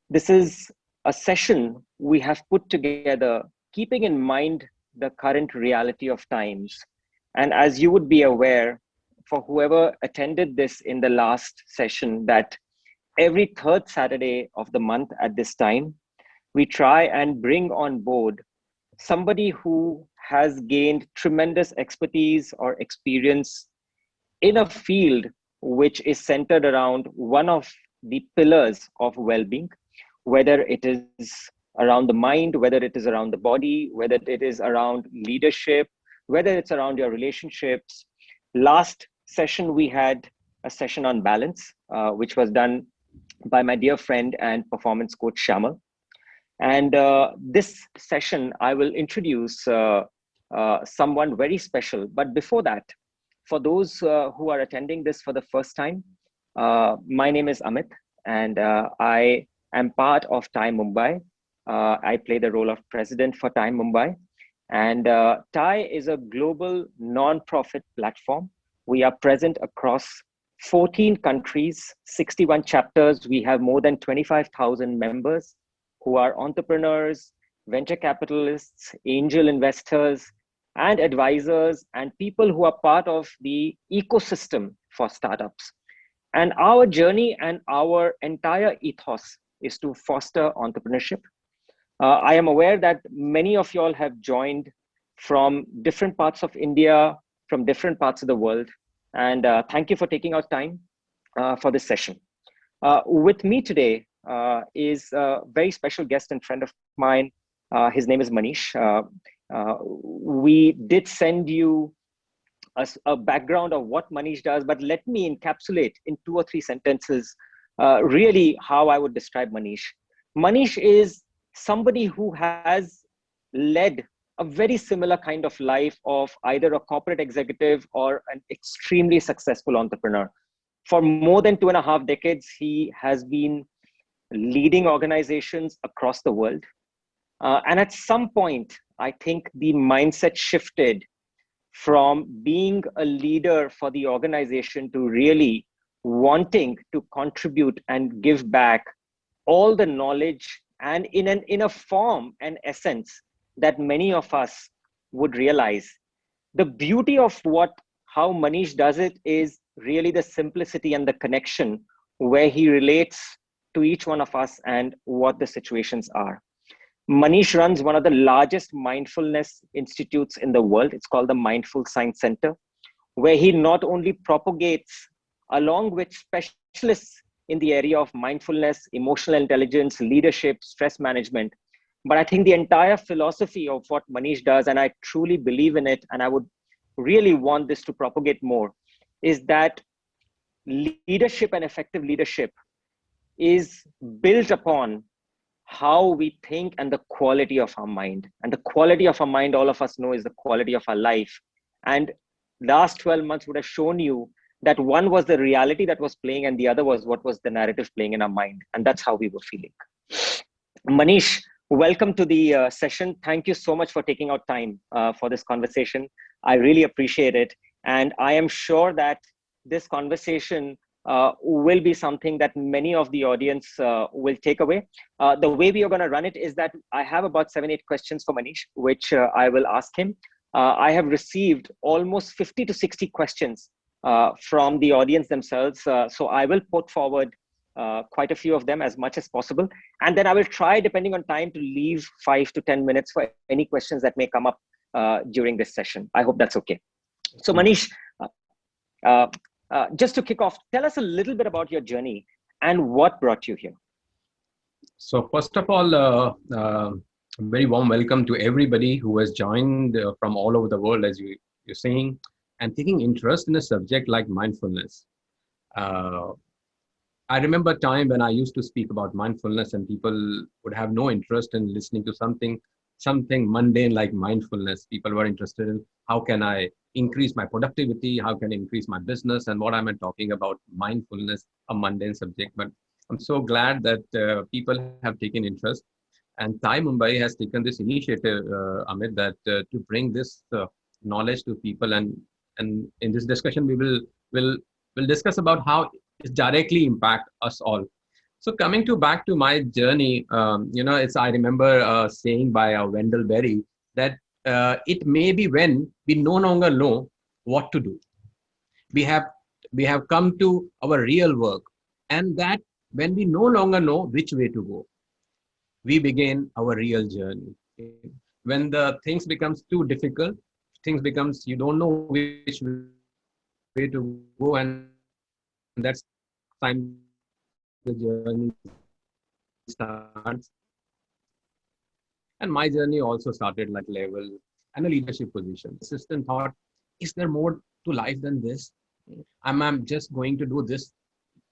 This is a session we have put together, keeping in mind the current reality of times. And as you would be aware, for whoever attended this in the last session, that every third Saturday of the month at this time, we try and bring on board somebody who has gained tremendous expertise or experience in a field which is centered around one of the pillars of well-being, whether it is around the mind, whether it is around the body, whether it is around leadership, whether it's around your relationships. Last session, we had a session on balance, which was done by my dear friend and performance coach Shamal. And this session, I will introduce someone very special. But before that, for those who are attending this for the first time, my name is Amit, and I am part of Time Mumbai. I play the role of president for Time Mumbai. And TIE is a global non-profit platform. We are present across 14 countries, 61 chapters. We have more than 25,000 members who are entrepreneurs, venture capitalists, angel investors, and advisors, and people who are part of the ecosystem for startups. And our journey and our entire ethos is to foster entrepreneurship. I am aware that many of you all have joined from different parts of India, from different parts of the world. And thank you for taking out time for this session. With me today is a very special guest and friend of mine. His name is Manish. We did send you a background of what Manish does, but let me encapsulate in 2 or 3 sentences really how I would describe Manish. Manish is somebody who has led a very similar kind of life of either a corporate executive or an extremely successful entrepreneur. For more than 2.5 decades, he has been leading organizations across the world. And at some point, I think the mindset shifted from being a leader for the organization to really wanting to contribute and give back all the knowledge and in a form and essence that many of us would realize. The beauty of how Manish does it is really the simplicity and the connection where he relates to each one of us and what the situations are. Manish runs one of the largest mindfulness institutes in the world. It's called the Mindful Science Center, where he not only propagates, along with specialists in the area of mindfulness, emotional intelligence, leadership, stress management, but I think the entire philosophy of what Manish does, and I truly believe in it, and I would really want this to propagate more, is that leadership and effective leadership is built upon how we think and the quality of our mind. And the quality of our mind, all of us know, is the quality of our life. And last 12 months would have shown you that one was the reality that was playing and the other was what was the narrative playing in our mind. And that's how we were feeling. Manish, welcome to the session. Thank you so much for taking out time for this conversation. I really appreciate it. And I am sure that this conversation will be something that many of the audience will take away. The way we are going to run it is that I have about 7-8 questions for Manish, which I will ask him. I have received almost 50 to 60 questions from the audience themselves. So I will put forward quite a few of them, as much as possible. And then I will try, depending on time, to leave 5 to 10 minutes for any questions that may come up during this session. I hope that's okay. So Manish, just to kick off, tell us a little bit about your journey and what brought you here. So first of all, a very warm welcome to everybody who has joined from all over the world, as you're saying, and taking interest in a subject like mindfulness. I remember a time when I used to speak about mindfulness and people would have no interest in listening to something mundane like mindfulness. People were interested in how can I increase my productivity, how can I increase my business, and what am I talking about mindfulness, a mundane subject. But I'm so glad that people have taken interest. And Thai Mumbai has taken this initiative, Amit, that to bring this knowledge to people. And in this discussion, we'll discuss about how it directly impact us all. So coming to back to my journey, it's I remember saying by Wendell Berry that it may be when we no longer know what to do. We have we have come to our real work, and that when we no longer know which way to go, we begin our real journey. When the things becomes too difficult, things becomes you don't know which way to go, and that's time the journey starts. And my journey also started like level and a leadership position. Assistant thought, is there more to life than this? I'm just going to do this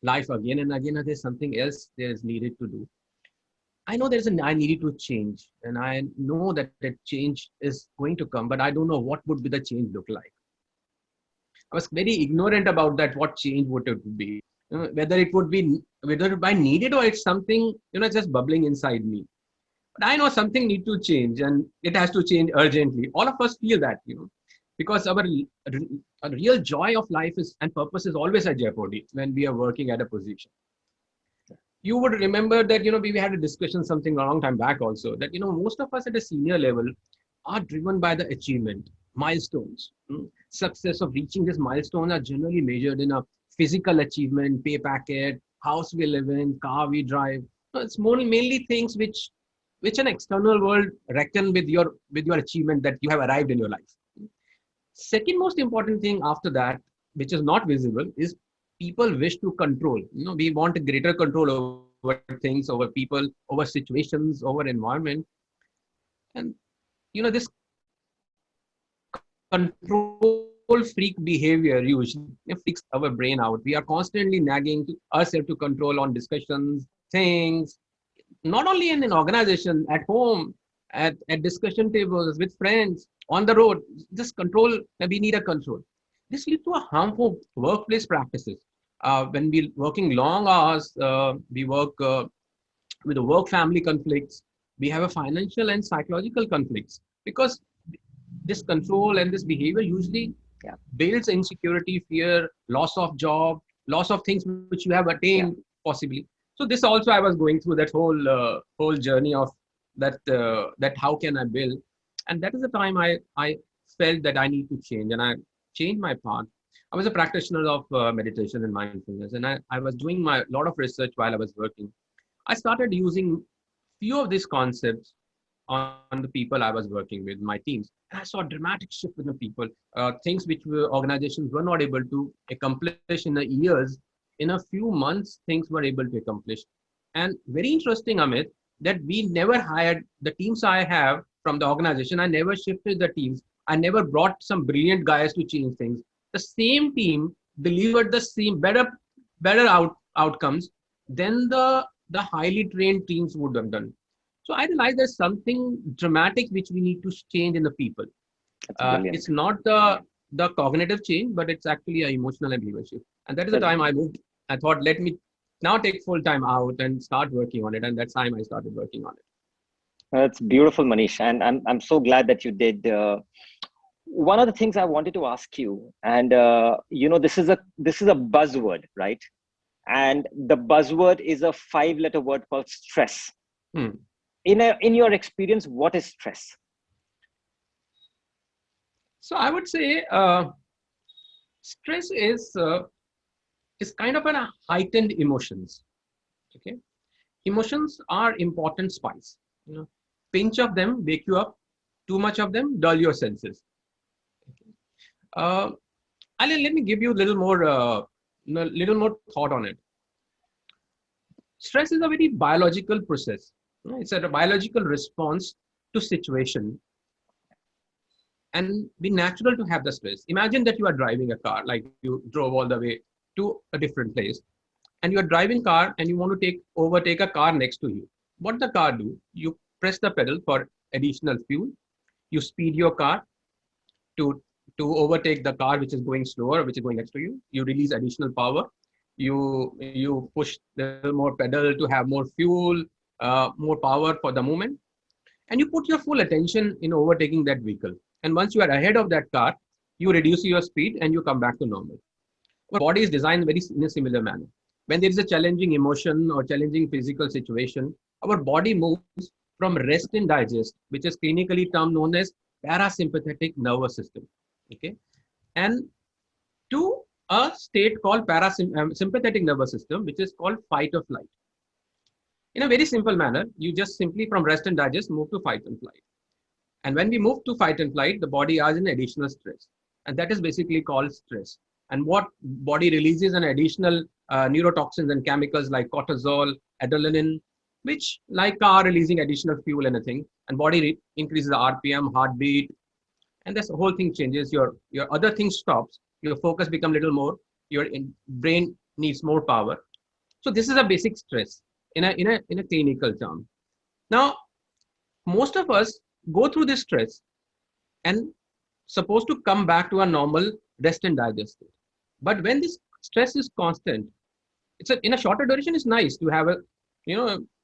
life again and again, or there's something else there's needed to do. I know I needed to change, and I know that a change is going to come, but I don't know what would be the change look like. I was very ignorant about that, what change would it be, whether it would be whether by needed or it's something just bubbling inside me. But I know something need to change, and it has to change urgently. All of us feel that, because our real joy of life is and purpose is always at jeopardy when we are working at a position. You would remember that we had a discussion something a long time back also that most of us at a senior level are driven by the achievement milestones. Success of reaching this milestone are generally measured in a physical achievement, pay packet, house we live in, car we drive. It's more mainly things which an external world reckon with your achievement that you have arrived in your life. Second most important thing after that, which is not visible, is people wish to control. We want a greater control over things, over people, over situations, over environment. And this control freak behavior usually freaks our brain out. We are constantly nagging to ourselves to control on discussions, things, not only in an organization, at home, at discussion tables, with friends, on the road. This control, we need a control. This leads to a harmful workplace practices. When we working long hours, we work with the work-family conflicts. We have a financial and psychological conflicts because this control and this behavior usually builds insecurity, fear, loss of job, loss of things which you have attained possibly. So this also I was going through that whole journey of that how can I build, and that is the time I felt that I need to change, and I changed my path. I was a practitioner of meditation and mindfulness, and I was doing my lot of research while I was working. I started using few of these concepts on the people I was working with, my teams. And I saw a dramatic shift with the people, things which organizations were not able to accomplish in the years. In a few months, things were able to accomplish. And very interesting, Amit, that we never hired the teams I have from the organization. I never shifted the teams. I never brought some brilliant guys to change things. The same team delivered the same better outcomes than the highly trained teams would have done. So I realized there's something dramatic which we need to change in the people. It's not the cognitive change, but it's actually an emotional and behavior shift. And that is the time I moved. I thought, let me now take full time out and start working on it. And that's time I started working on it. That's beautiful, Manish, and I'm so glad that you did. One of the things I wanted to ask you, and this is a buzzword, right? And the buzzword is a 5-letter word called stress. In your experience, what is stress? So I would say stress is kind of a heightened emotions. Okay, emotions are important spice. Pinch of them wake you up. Too much of them dull your senses. Let me give you a little more thought on it. Stress is a very biological process. It's a biological response to situation, and be natural to have the stress. Imagine that you are driving a car, like you drove all the way to a different place, and you are driving car and you want to overtake a car next to you. What the car do? You press the pedal for additional fuel. You speed your car to overtake the car which is going slower, which is going next to you. You release additional power. You push a little more pedal to have more fuel, more power for the movement, and you put your full attention in overtaking that vehicle. And once you are ahead of that car, you reduce your speed and you come back to normal. Our body is designed in a similar manner. when there is a challenging emotion or challenging physical situation, our body moves from rest and digest, which is clinically term known as parasympathetic nervous system. Okay. And to a state called parasympathetic nervous system, which is called fight or flight. In a very simple manner, you just simply from rest and digest move to fight and flight. And when we move to fight and flight, the body has an additional stress. And that is basically called stress. And what body releases an additional neurotoxins and chemicals like cortisol, adrenaline, which like are releasing additional fuel and a thing. And body increases the RPM, heartbeat, and this whole thing changes. Your other thing stops. Your focus become little more. Your brain needs more power. So this is a basic stress in a clinical term. Now, most of us go through this stress and supposed to come back to a normal rest and digest state. But when this stress is constant, in a shorter duration, it's nice to have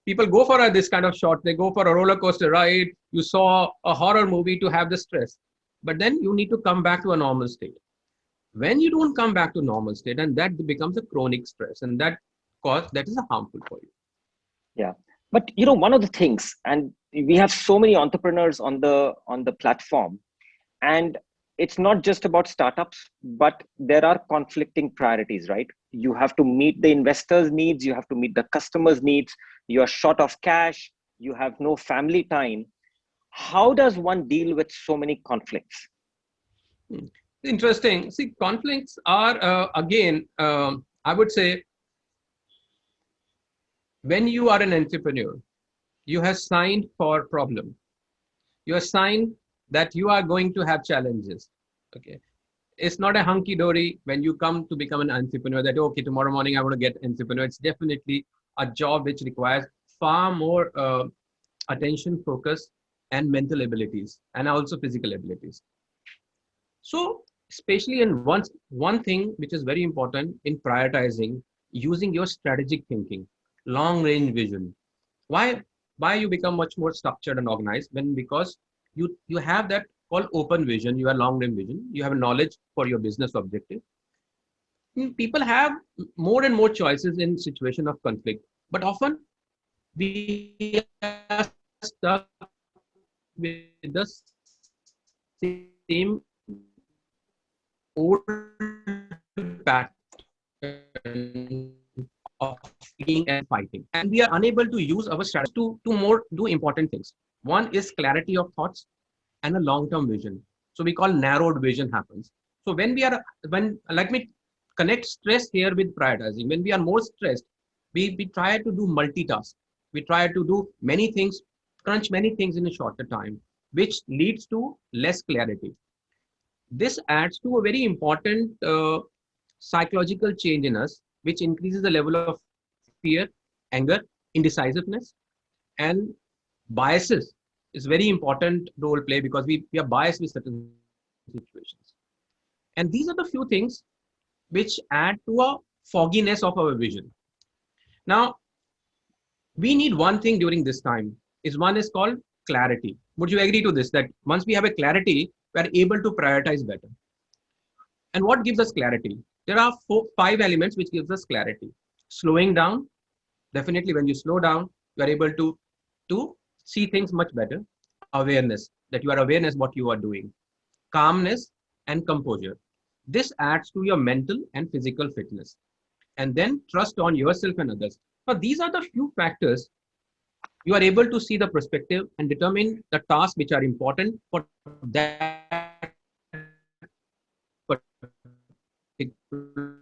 people go for this kind of short, they go for a roller coaster ride, you saw a horror movie to have the stress. But then you need to come back to a normal state. When you don't come back to normal state, and that becomes a chronic stress, and that is a harmful for you. Yeah. But one of the things, and we have so many entrepreneurs on the platform, and it's not just about startups, but there are conflicting priorities, right? You have to meet the investors' needs, you have to meet the customers' needs, you're short of cash, you have no family time. How does one deal with so many conflicts? Hmm. Interesting. See, conflicts are again, I would say, when you are an entrepreneur, you have signed for problem. You have signed that you are going to have challenges. Okay. It's not a hunky dory when you come to become an entrepreneur that, okay, tomorrow morning I want to get entrepreneur. It's definitely a job which requires far more attention, focus, and mental abilities, and also physical abilities. So, especially in one thing which is very important in prioritizing, using your strategic thinking, long range vision. Why why you become much more structured and organized? When because you have that called open vision, you have long range vision, you have knowledge for your business objective. People have more and more choices in situation of conflict, but often we are stuck with the same old pattern of fleeing and fighting, and we are unable to use our strategy to do important things. One is clarity of thoughts and a long-term vision. So we call narrowed vision happens. So when let me connect stress here with prioritizing. When we are more stressed, we try to do multitask. We try to do many things, crunch many things in a shorter time, which leads to less clarity. This adds to a very important psychological change in us, which increases the level of fear, anger, indecisiveness, and biases is very important role play because we are biased with certain situations. And these are the few things which add to a fogginess of our vision. Now, we need one thing during this time is one is called clarity. Would you agree to this? That once we have a clarity, we are able to prioritize better. And what gives us clarity? There are five elements which gives us clarity. Slowing down. Definitely, when you slow down, you are able to see things much better. Awareness, that you are awareness what you are doing. Calmness and composure. This adds to your mental and physical fitness. And then trust on yourself and others. Now, these are the few factors you are able to see the perspective and determine the tasks which are important for that particular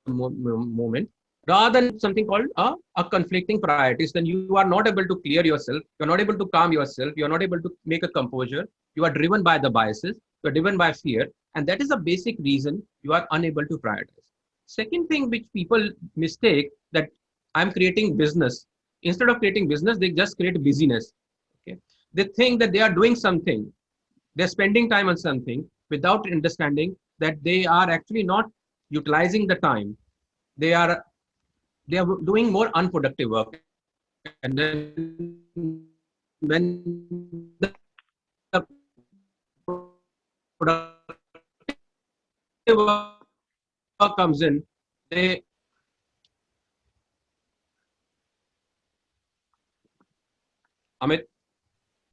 moment, rather than something called a conflicting priorities. Then you are not able to clear yourself, you're not able to calm yourself, you're not able to make a composure, you are driven by the biases, you're driven by fear, and that is a basic reason you are unable to prioritize. Second thing which people mistake, that I'm creating business. Instead of creating business, they just create busyness. Okay, they think that they are doing something, they're spending time on something without understanding that they are actually not utilizing the time. They are they are doing more unproductive work. And then when the productive work comes in, they Amit?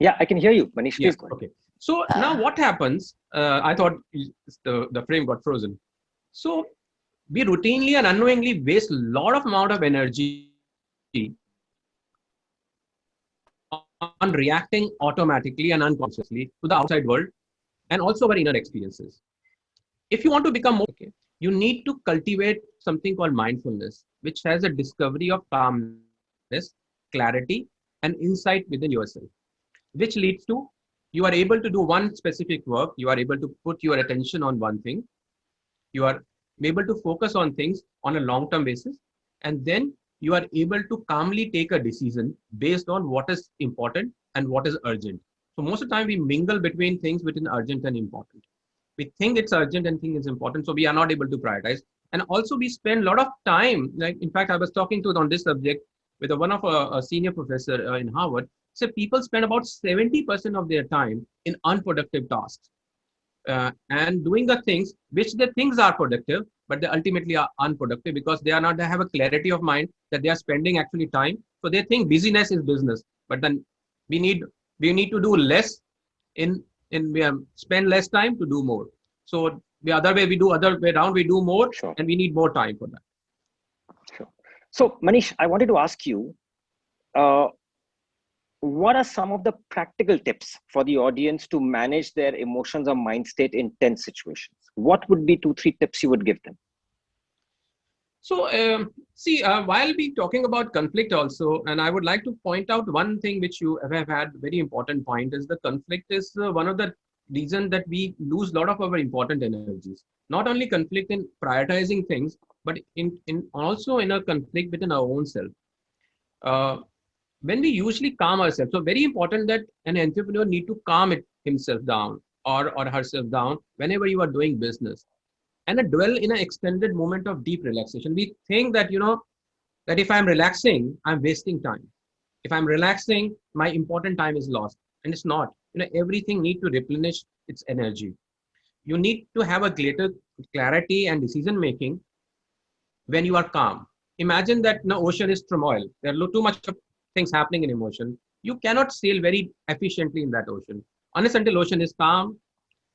Yeah, I can hear you, Manish. Yeah. Please go ahead. Okay. So now Uh, what happens? I thought the frame got frozen. So we routinely and unknowingly waste a lot of amount of energy on reacting automatically and unconsciously to the outside world and also our inner experiences. If you want to become more mindful, okay, you need to cultivate something called mindfulness, which has a discovery of calmness, clarity, and insight within yourself, which leads to you are able to do one specific work, you are able to put your attention on one thing, you are able to focus on things on a long term basis, and then you are able to calmly take a decision based on what is important and what is urgent. So most of the time we mingle between things between urgent and important. We think it's urgent and think it's important, so we are not able to prioritize. And also we spend a lot of time, like in fact I was talking to on this subject with one of a senior professor in Harvard. So people spend about 70% of their time in unproductive tasks, and doing the things which the things are productive, but they ultimately are unproductive because they are not, they have a clarity of mind that they are spending actually time. So they think busyness is business, but then we need we need to do less in we spend less time to do more. So the other way, we do other way around, we do more Sure, and we need more time for that. sure. So, Manish, I wanted to ask you, uh, what are some of the practical tips for the audience to manage their emotions or mind state in tense situations? What would be two, three tips you would give them? So, see, while we talking about conflict also, and I would like to point out one thing which you have had very important point is the conflict is one of the reason that we lose a lot of our important energies. Not only conflict in prioritizing things, but in also in a conflict within our own self. Uh, when we usually calm ourselves, so very important that an entrepreneur need to calm himself down or herself down whenever you are doing business and dwell in an extended moment of deep relaxation. We think that, that if I'm relaxing, I'm wasting time. If I'm relaxing, my important time is lost. And it's not. Everything need to replenish its energy. You need to have a greater clarity and decision making when you are calm. Imagine that the ocean is turmoil. There are too much of things happening in emotion. You cannot sail very efficiently in that ocean. Unless until ocean is calm.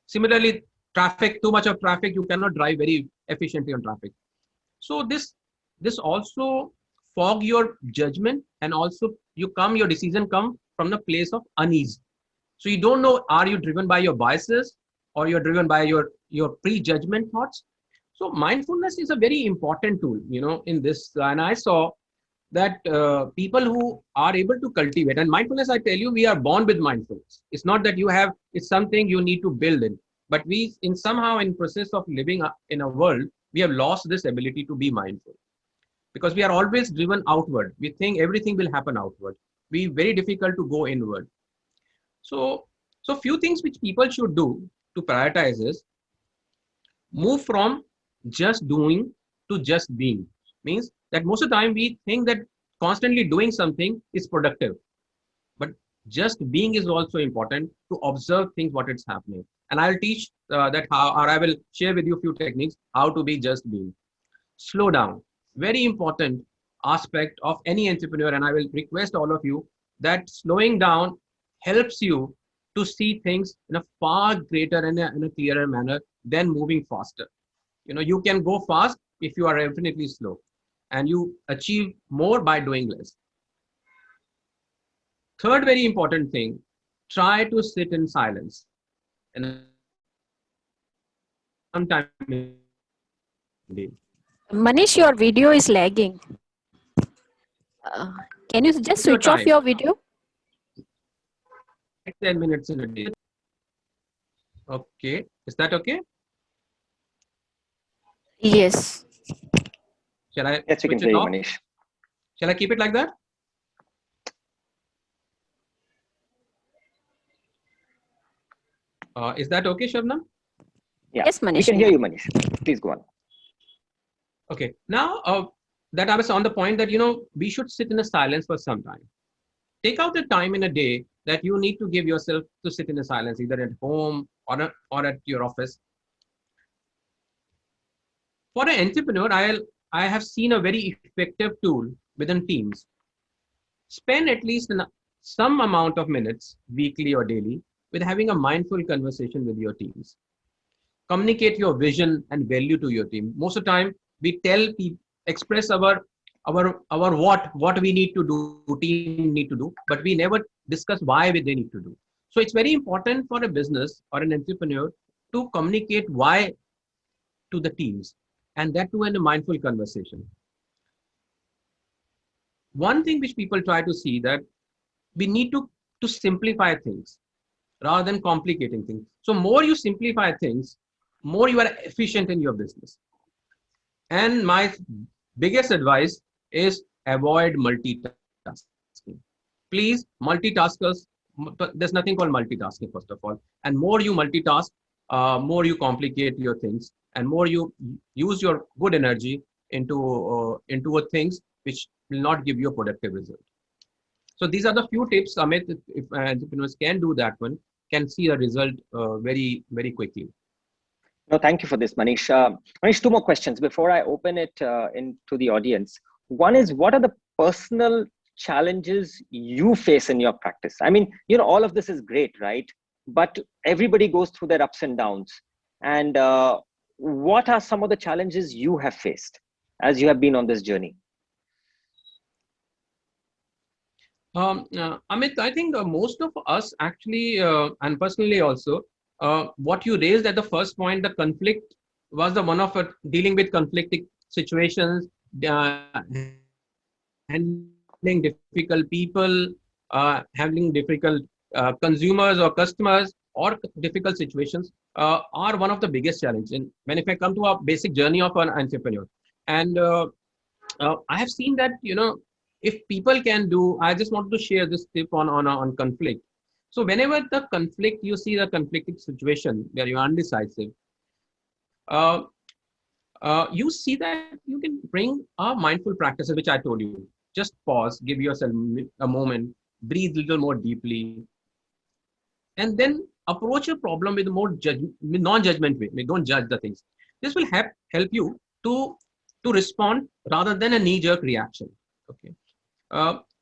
Similarly, traffic, too much of traffic, you cannot drive very efficiently on traffic. So this also fog your judgment, and also your decision come from the place of unease. So you don't know, are you driven by your biases or you're driven by your prejudgment thoughts. So mindfulness is a very important tool, in this. And I saw that people who are able to cultivate and mindfulness, I tell you, we are born with mindfulness. It's not that you have, it's something you need to build in. But we, in somehow in process of living in a world, we have lost this ability to be mindful because we are always driven outward. We think everything will happen outward. We very difficult to go inward. So, so few things which people should do to prioritize is move from just doing to just being. Means that most of the time we think that constantly doing something is productive, but just being is also important to observe things what it's happening. And I'll teach that how, or I will share with you a few techniques how to be just being. Slow down, very important aspect of any entrepreneur, and I will request all of you that slowing down helps you to see things in a far greater and in a clearer manner than moving faster. You can go fast if you are definitely slow, and you achieve more by doing less. Third very important thing, try to sit in silence and sometime in a day. Manish, your video is lagging. Uh, can you just Take your switch off time, your video? 5-10 minutes in a day. Okay, is that okay? Yes. Shall I Yes, we can switch hear it you, off? Manish. Shall I keep it like that? Is that okay, Shabnam? Yeah, Yes, we Manish. can hear you, Manish. Please go on. Okay. Now that I was on the point that we should sit in a silence for some time. Take out the time in a day that you need to give yourself to sit in a silence, either at home or at your office. For an entrepreneur, I have seen a very effective tool within teams. Spend at least some amount of minutes, weekly or daily, with having a mindful conversation with your teams. Communicate your vision and value to your team. Most of the time, we tell people, express our what we need to do, team need to do, but we never discuss why they need to do. So it's very important for a business or an entrepreneur to communicate why to the teams, and that too in a mindful conversation. One thing which people try to see that we need to simplify things rather than complicating things. So more you simplify things, more you are efficient in your business. And my biggest advice is avoid multitasking. Please, multitaskers, there's nothing called multitasking, first of all. And more you multitask, more you complicate your things, and more you use your good energy into things which will not give you a productive result. So these are the few tips, Amit, if entrepreneurs can do that one, can see a result very, very quickly. No, thank you for this, Manish. Manish, two more questions before I open it into the audience. One is, what are the personal challenges you face in your practice? I mean, all of this is great, right? But everybody goes through their ups and downs. And what are some of the challenges you have faced as you have been on this journey? Amit, I think most of us actually, and personally also, what you raised at the first point, the conflict was the one of dealing with conflicting situations, handling difficult people, handling difficult consumers or customers, or difficult situations are one of the biggest challenges. And when if I come to a basic journey of an entrepreneur, and I have seen that if people can do, I just wanted to share this tip on conflict. So whenever the conflict, you see the conflicting situation where you're undecisive, you see that you can bring a mindful practices, which I told you. Just pause, give yourself a moment, breathe a little more deeply, and then approach a problem with a more non-judgment way. Don't judge the things. This will help you to respond rather than a knee-jerk reaction. Okay.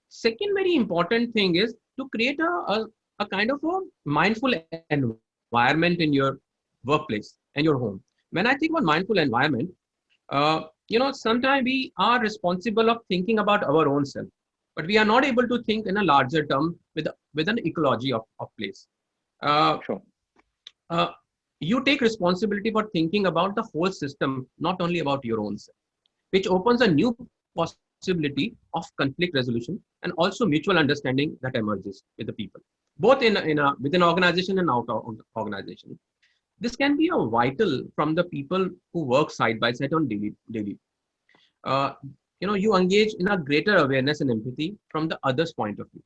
Second very important thing is to create a kind of a mindful environment in your workplace and your home. When I think about mindful environment, sometimes we are responsible of thinking about our own self, but we are not able to think in a larger term with an ecology of place. Sure. Uh, you take responsibility for thinking about the whole system, not only about your own self, which opens a new possibility of conflict resolution and also mutual understanding that emerges with the people, both within organization and out of organization. This can be a vital from the people who work side by side on daily. Uh, you engage in a greater awareness and empathy from the other's point of view.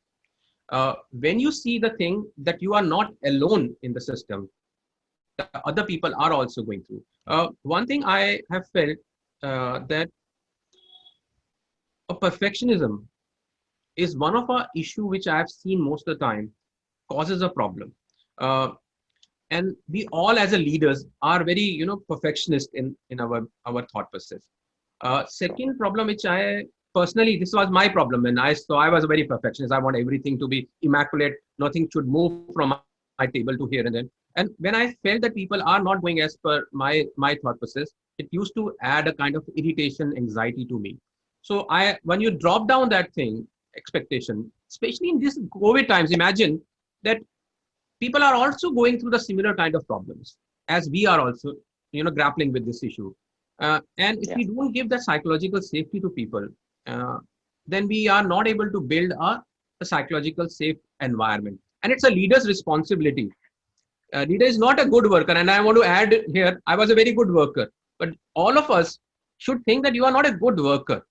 When you see the thing that you are not alone in the system, the other people are also going through. One thing I have felt that a perfectionism is one of our issue which I have seen most of the time causes a problem. Uh, and we all as a leaders are very perfectionist in our thought process. Sure. Second problem which I personally, this was my problem, and I was a very perfectionist. I want everything to be immaculate, nothing should move from my table to here and then. And when I felt that people are not going as per my thought process, it used to add a kind of irritation, anxiety to me. So when you drop down that thing, expectation, especially in these COVID times, imagine that people are also going through the similar kind of problems as we are also grappling with this issue. And if Yeah. we don't give that psychological safety to people, uh, then we are not able to build a psychological safe environment, and it's a leader's responsibility. Leader is not a good worker, and I want to add here, I was a very good worker, but all of us should think that you are not a good worker,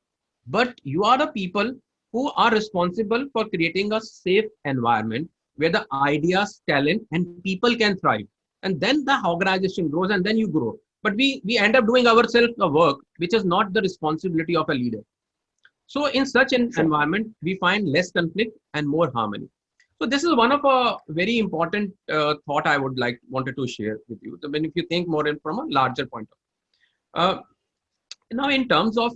but you are the people who are responsible for creating a safe environment where the ideas, talent, and people can thrive. And then the organization grows and then you grow. But we end up doing ourselves a work which is not the responsibility of a leader. So in such an Sure. environment, we find less conflict and more harmony. So this is one of a very important thought I would wanted to share with you. So when if you think more from a larger point of view. Now in terms of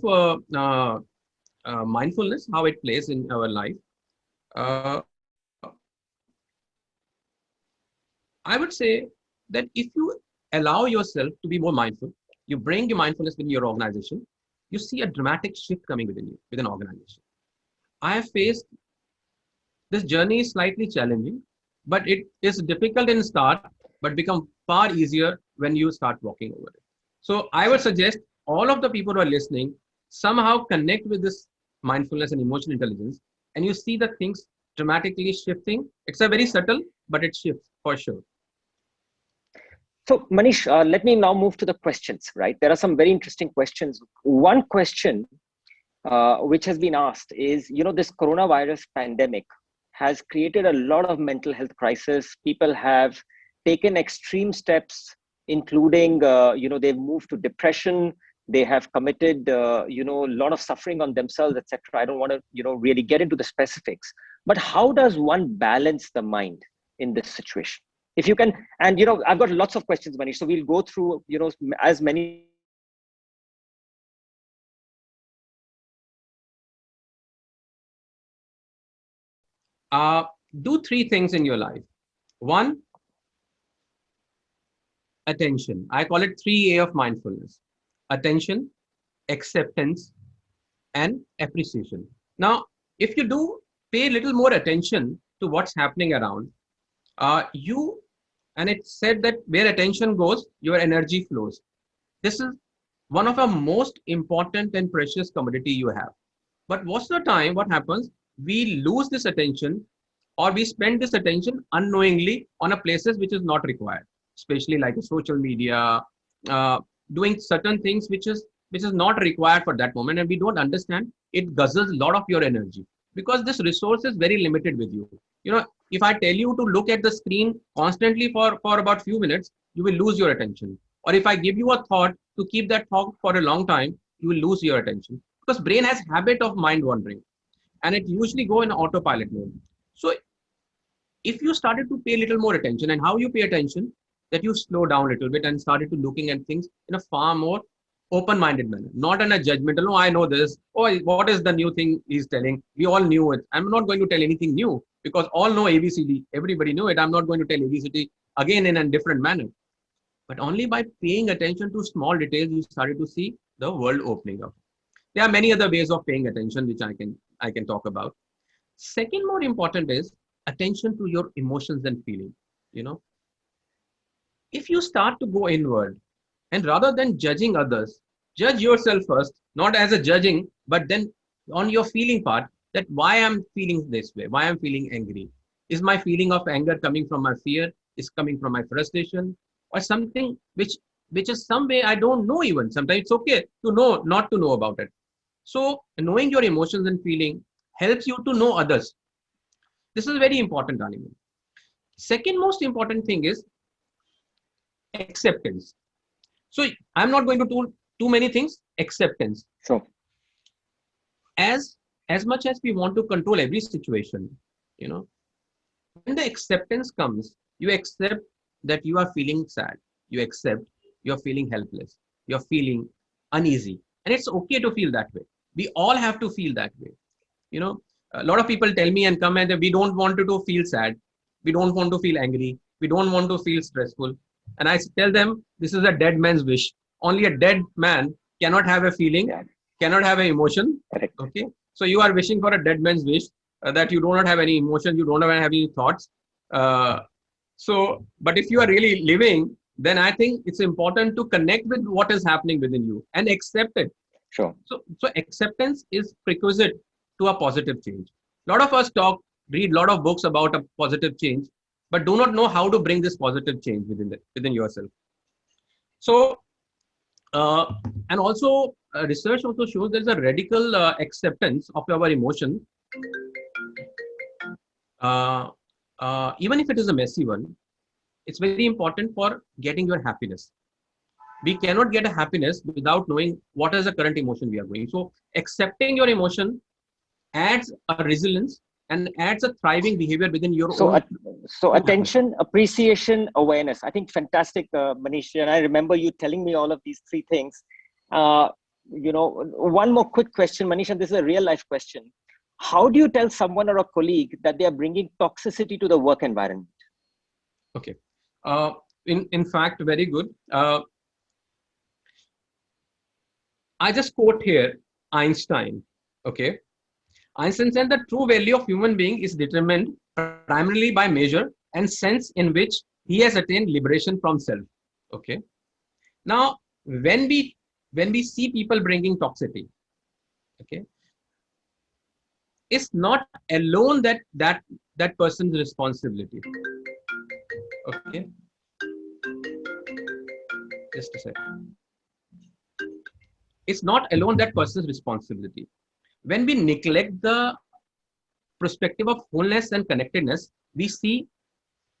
mindfulness, how it plays in our life. I would say that if you allow yourself to be more mindful, you bring your mindfulness within your organization, you see a dramatic shift coming within you, within an organization. I have faced this journey is slightly challenging, but it is difficult in start, but become far easier when you start walking over it. So I would suggest all of the people who are listening somehow connect with this mindfulness and emotional intelligence, and you see the things dramatically shifting. It's a very subtle, but it shifts for sure. So, Manish, let me now move to the questions, right? There are some very interesting questions. One question which has been asked is, this coronavirus pandemic has created a lot of mental health crisis. People have taken extreme steps, including, they've moved to depression. They have committed, a lot of suffering on themselves, etc. I don't want to, really get into the specifics. But how does one balance the mind in this situation? If you can, and I've got lots of questions, Manish. So we'll go through, as many. Do three things in your life. One, attention. I call it 3A of mindfulness: attention, acceptance, and appreciation. Now, if you do pay a little more attention to what's happening around, and it's said that where attention goes, your energy flows. This is one of the most important and precious commodity you have. But most of the time, what happens? We lose this attention, or we spend this attention unknowingly on a places which is not required, especially like social media, uh, doing certain things which is not required for that moment, and we don't understand. It guzzles a lot of your energy because this resource is very limited with you. If I tell you to look at the screen constantly for about few minutes, you will lose your attention. Or if I give you a thought to keep that thought for a long time, you will lose your attention because brain has habit of mind wandering, and it usually go in autopilot mode. So if you started to pay a little more attention, and how you pay attention, that you slow down a little bit and started to looking at things in a far more open-minded manner, not in a judgmental, oh, I know this, oh, what is the new thing he's telling, we all knew it, I'm not going to tell anything new because all know ABCD, everybody knew it, I'm not going to tell ABCD again in a different manner. But only by paying attention to small details, you started to see the world opening up. There are many other ways of paying attention which I can talk about. Second more important is attention to your emotions and feeling. you know if you start to go inward, and rather than judging others, judge yourself first, not as a judging, but then on your feeling part, that why I'm feeling this way, why I'm feeling angry. Is my feeling of anger coming from my fear, is coming from my frustration, or something which is some way I don't know. Even sometimes it's okay to know not to know about it. So knowing your emotions and feeling helps you to know others. This is very important element. Second most important thing is acceptance. So I'm not going to do too many things. Acceptance. Sure. As much as we want to control every situation, you know, when the acceptance comes, you accept that you are feeling sad. You accept you're feeling helpless. You're feeling uneasy. And it's okay to feel that way. We all have to feel that way. You know, a lot of people tell me and come and we don't want to feel sad. We don't want to feel angry. We don't want to feel stressful. And I tell them, this is a dead man's wish. Only a dead man cannot have a feeling, Yeah. cannot have an emotion. Correct. Okay. So you are wishing for a dead man's wish, that you do not have any emotion, you don't have any thoughts. But if you are really living, then I think it's important to connect with what is happening within you and accept it. Sure. So acceptance is prerequisite to a positive change. A lot of us read a lot of books about a positive change, but do not know how to bring this positive change within yourself. So, uh, and also research also shows there's a radical acceptance of our emotion, uh, even if it is a messy one. It's very important for getting your happiness. We cannot get a happiness without knowing what is the current emotion we are going. So accepting your emotion adds a resilience and adds a thriving behavior within your So, own. so attention, appreciation, awareness. I think fantastic, Manish. And I remember you telling me all of these three things. Uh, one more quick question, Manish, and this is a real life question. How do you tell someone or a colleague that they are bringing toxicity to the work environment? Okay. Uh, in fact, very good. I just quote here Einstein. Okay, Einstein said the true value of human being is determined primarily by measure and sense in which he has attained liberation from self. Okay. Now, when we see people bringing toxicity, okay, it's not alone that person's responsibility. Okay, just a second. It's not alone that person's responsibility. When we neglect the perspective of wholeness and connectedness, we see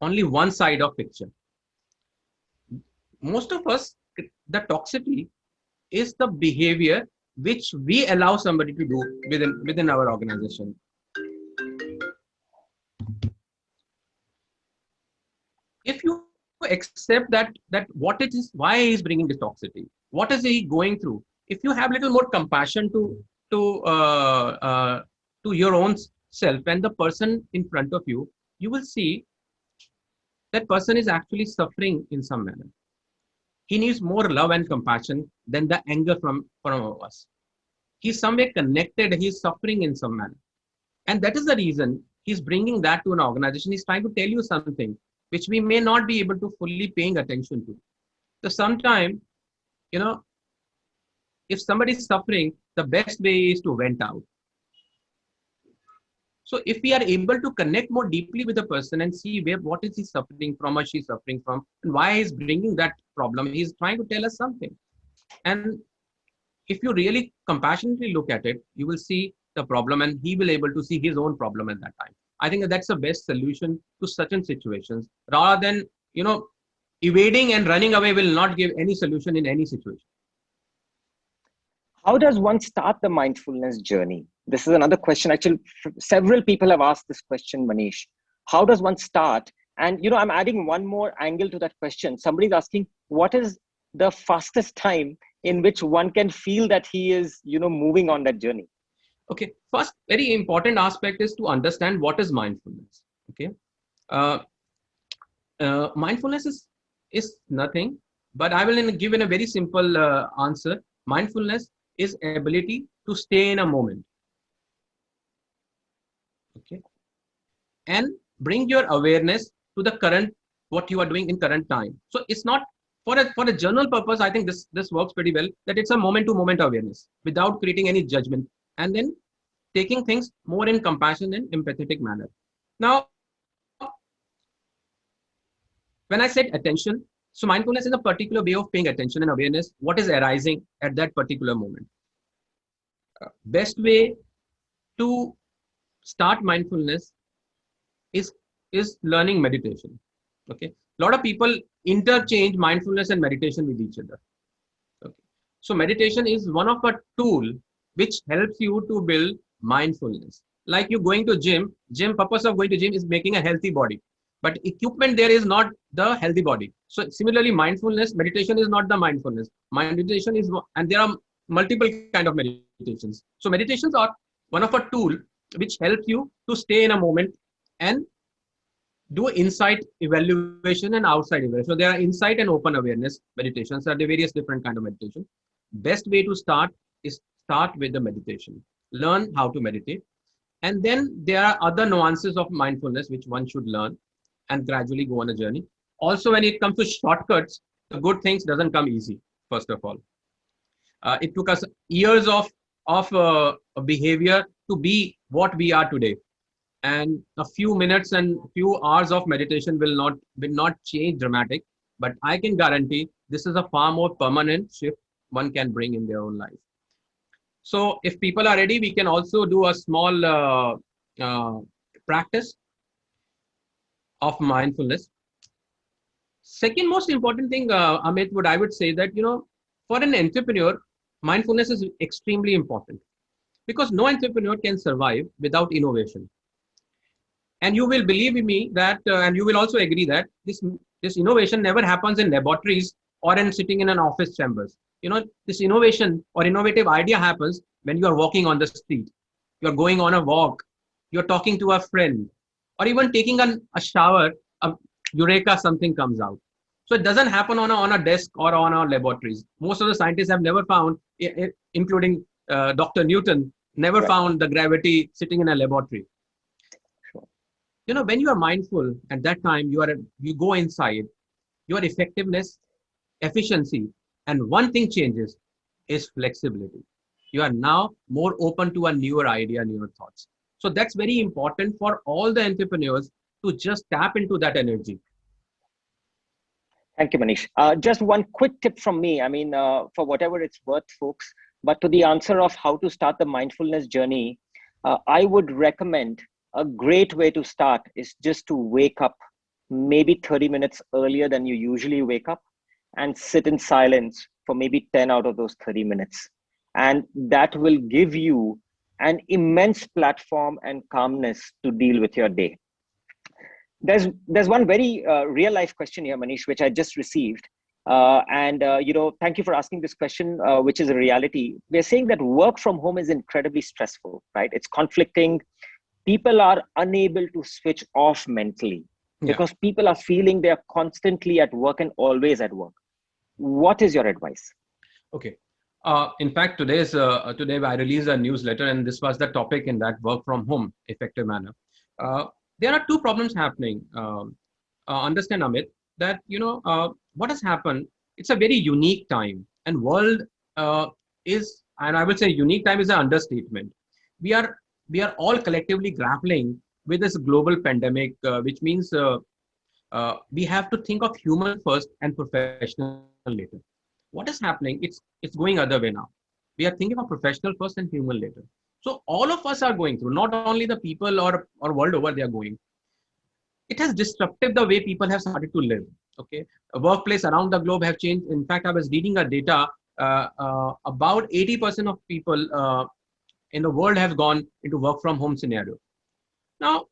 only one side of picture. Most of us, the toxicity is the behavior which we allow somebody to do within our organization. If you accept that what it is, why he is bringing this toxicity, what is he going through, if you have little more compassion to uh, uh, to your own self and the person in front of you, you will see that person is actually suffering in some manner. He needs more love and compassion than the anger from us. He's somewhere connected. He's suffering in some manner, and that is the reason he's bringing that to an organization. He's trying to tell you something which we may not be able to fully paying attention to. So sometimes, you know, if somebody is suffering, the best way is to vent out. So if we are able to connect more deeply with the person and see what is he suffering from or she's suffering from and why he's bringing that problem, he's trying to tell us something. And if you really compassionately look at it, you will see the problem and he will able to see his own problem at that time. I think that's the best solution to certain situations, rather than, evading and running away will not give any solution in any situation. How does one start the mindfulness journey? This is another question. Actually, several people have asked this question, Manish. How does one start? And, I'm adding one more angle to that question. Somebody's asking, what is the fastest time in which one can feel that he is, moving on that journey? Okay. First, very important aspect is to understand what is mindfulness. Okay. Mindfulness is nothing, but I will give in a very simple answer. Mindfulness is ability to stay in a moment. Okay. And bring your awareness to the current, what you are doing in current time. So it's not for a general purpose. I think this works pretty well, that it's a moment to moment awareness without creating any judgment, and then taking things more in compassion and empathetic manner. Now, when I said attention, so mindfulness is a particular way of paying attention and awareness, what is arising at that particular moment. Best way to start mindfulness is learning meditation. Okay, a lot of people interchange mindfulness and meditation with each other. Okay, so meditation is one of a tool which helps you to build mindfulness. Like you going to gym purpose of going to gym is making a healthy body, but equipment there is not the healthy body. So similarly, mindfulness meditation is not the mindfulness. Meditation is, and there are multiple kind of meditations. So meditations are one of a tool which helps you to stay in a moment and do inside evaluation and outside evaluation. So there are insight and open awareness meditations. Are the various different kind of meditation. Best way to start is start with the meditation. Learn how to meditate, and then there are other nuances of mindfulness which one should learn and gradually go on a journey. Also, when it comes to shortcuts, the good things doesn't come easy. First of all, it took us years of behavior to be what we are today. And a few minutes and few hours of meditation will not change dramatic, but I can guarantee this is a far more permanent shift one can bring in their own life. So if people are ready, we can also do a small practice of mindfulness. Second most important thing, Amit, I would say that, for an entrepreneur, mindfulness is extremely important, because no entrepreneur can survive without innovation. And you will believe me that, and you will also agree that this innovation never happens in laboratories or in sitting in an office chambers. This innovation or innovative idea happens when you are walking on the street, you are going on a walk, you're talking to a friend, or even taking a shower eureka, something comes out. So it doesn't happen on a desk or on our laboratories. Most of the scientists have never found, including Dr. Newton, never Right. found the gravity sitting in a laboratory. Sure. When you are mindful, at that time you go inside, your effectiveness, efficiency, and one thing changes is flexibility. You are now more open to a newer idea, newer thoughts. So that's very important for all the entrepreneurs to just tap into that energy. Thank you, Manish. Just one quick tip from me. I mean, for whatever it's worth, folks, but to the answer of how to start the mindfulness journey, I would recommend a great way to start is just to wake up maybe 30 minutes earlier than you usually wake up and sit in silence for maybe 10 out of those 30 minutes. And that will give you an immense platform and calmness to deal with your day. There's one very real life question here, Manish, which I just received. Thank you for asking this question, which is a reality. We're saying that work from home is incredibly stressful, right? It's conflicting. People are unable to switch off mentally Yeah. because people are feeling they're constantly at work and always at work. What is your advice? Okay. In fact, today I released a newsletter, and this was the topic in that work from home effective manner. Uh, there are two problems happening. Understand, Amit, that what has happened. It's a very unique time, and world and I would say unique time is an understatement. We are we are all collectively grappling with this global pandemic, which means we have to think of human first and professional later. What is happening? It's going other way now. We are thinking of professional first and human later. So all of us are going through, not only the people or world over, they are going. It has disrupted the way people have started to live. Okay, a workplace around the globe have changed. In fact, I was reading a data about 80% of people in the world have gone into work from home scenario. Now,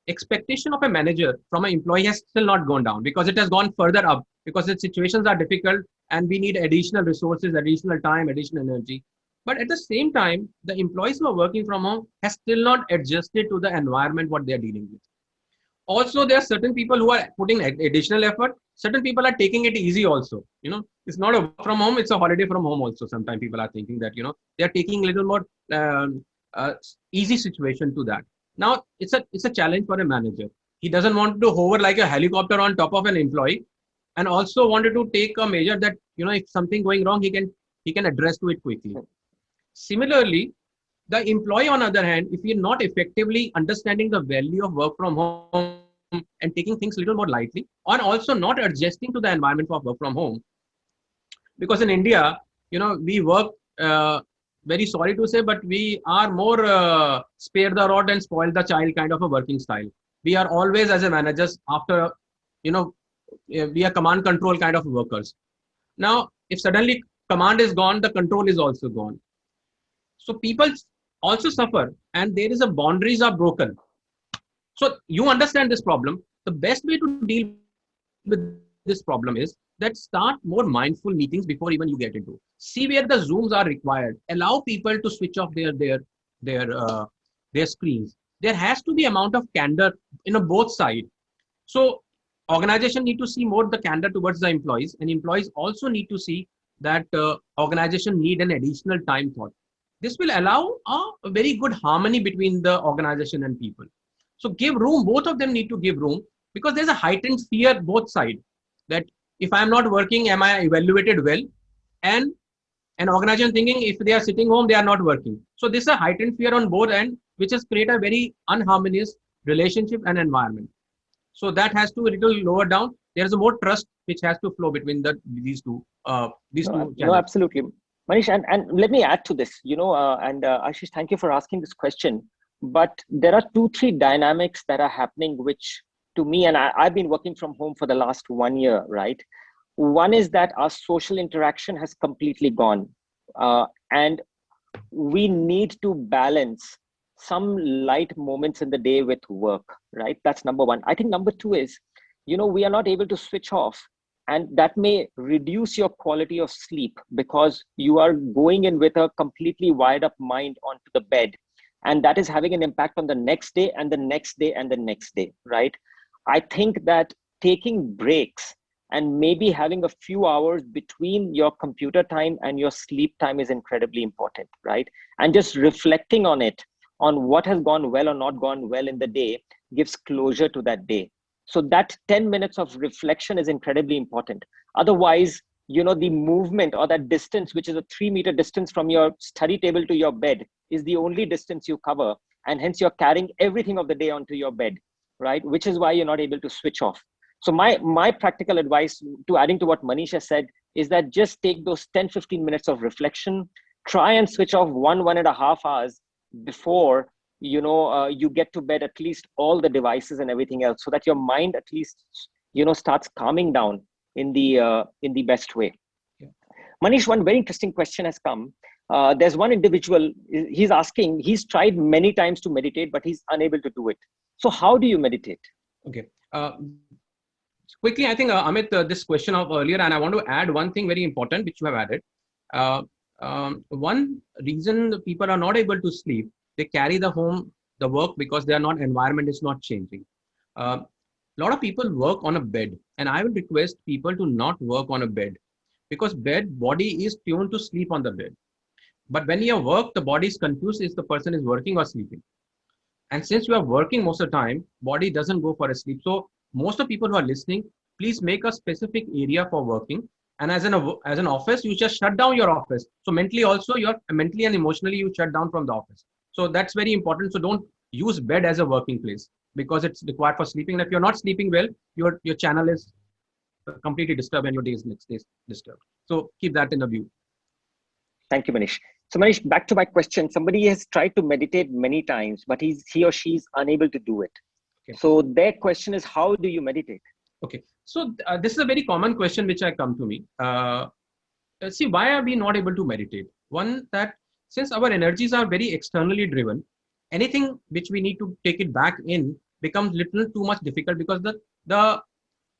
expectation of a manager from an employee has still not gone down because it has gone further up because the situations are difficult and we need additional resources, additional time, additional energy. But at the same time, the employees who are working from home has still not adjusted to the environment what they are dealing with. Also, there are certain people who are putting additional effort. Certain people are taking it easy also. It's not a work from home, it's a holiday from home also. Sometimes people are thinking that, they are taking a little more uh, easy situation to that. Now, it's a challenge for a manager. He doesn't want to hover like a helicopter on top of an employee, and also wanted to take a measure that, if something going wrong, he can address to it quickly. Similarly, the employee, on the other hand, if you're not effectively understanding the value of work from home and taking things a little more lightly, or also not adjusting to the environment of work from home, because in India, we work, very sorry to say, but we are more spare the rod and spoil the child kind of a working style. We are always, as a managers, after, we are command control kind of workers. Now, if suddenly command is gone, the control is also gone. So people also suffer, and there is a boundaries are broken. So you understand this problem. The best way to deal with this problem is that start more mindful meetings before even you get into. See where the zooms are required. Allow people to switch off their their screens. There has to be amount of candor both sides. So organization need to see more the candor towards the employees, and employees also need to see that organization need an additional time thought. This will allow a very good harmony between the organization and people. So give room, both of them need to give room, because there's a heightened fear both sides that if I'm not working, am I evaluated well? And an organization thinking if they are sitting home, they are not working. So this is a heightened fear on both ends, which has created a very unharmonious relationship and environment. So that has to a little lower down. There is a more trust which has to flow between these two No, no, channels. absolutely. Manish, and let me add to this, Ashish, thank you for asking this question. But there are two, three dynamics that are happening, which to me, and I've been working from home for the last 1 year, right? One is that our social interaction has completely gone. And we need to balance some light moments in the day with work, right? That's number one. I think number two is, we are not able to switch off, and that may reduce your quality of sleep because you are going in with a completely wired up mind onto the bed, and that is having an impact on the next day and the next day and the next day, right? I think that taking breaks and maybe having a few hours between your computer time and your sleep time is incredibly important, right? And just reflecting on it, on what has gone well or not gone well in the day, gives closure to that day. So that 10 minutes of reflection is incredibly important. Otherwise, the movement or that distance, which is a 3 meter distance from your study table to your bed, is the only distance you cover. And hence you're carrying everything of the day onto your bed, right? Which is why you're not able to switch off. So my practical advice, to adding to what Manish has said, is that just take those 10-15 minutes of reflection, try and switch off 1.5 hours before you get to bed, at least all the devices and everything else, so that your mind at least starts calming down in the best way. Yeah. Manish, one very interesting question has come. There's one individual, he's asking, he's tried many times to meditate, but he's unable to do it. So how do you meditate? Okay. Quickly, I think, Amit, this question of earlier, and I want to add one thing very important, which you have added. One reason the people are not able to sleep, they carry the work because their environment is not changing. A lot of people work on a bed, and I would request people to not work on a bed, because body is tuned to sleep on the bed. But when you work, the body is confused if the person is working or sleeping. And since you are working most of the time, body doesn't go for a sleep. So most of the people who are listening, please make a specific area for working. And as an office, you just shut down your office. So mentally also, you're mentally and emotionally, you shut down from the office. So that's very important. So don't use bed as a working place, because it's required for sleeping. And if you're not sleeping well, your channel is completely disturbed and your next day is disturbed. So keep that in the view. Thank you, Manish. So Manish, back to my question. Somebody has tried to meditate many times, but he or she is unable to do it. Okay. So their question is, how do you meditate? Okay. So this is a very common question which I come to me. See, why are we not able to meditate? One, that since our energies are very externally driven, anything which we need to take it back in becomes little too much difficult, because the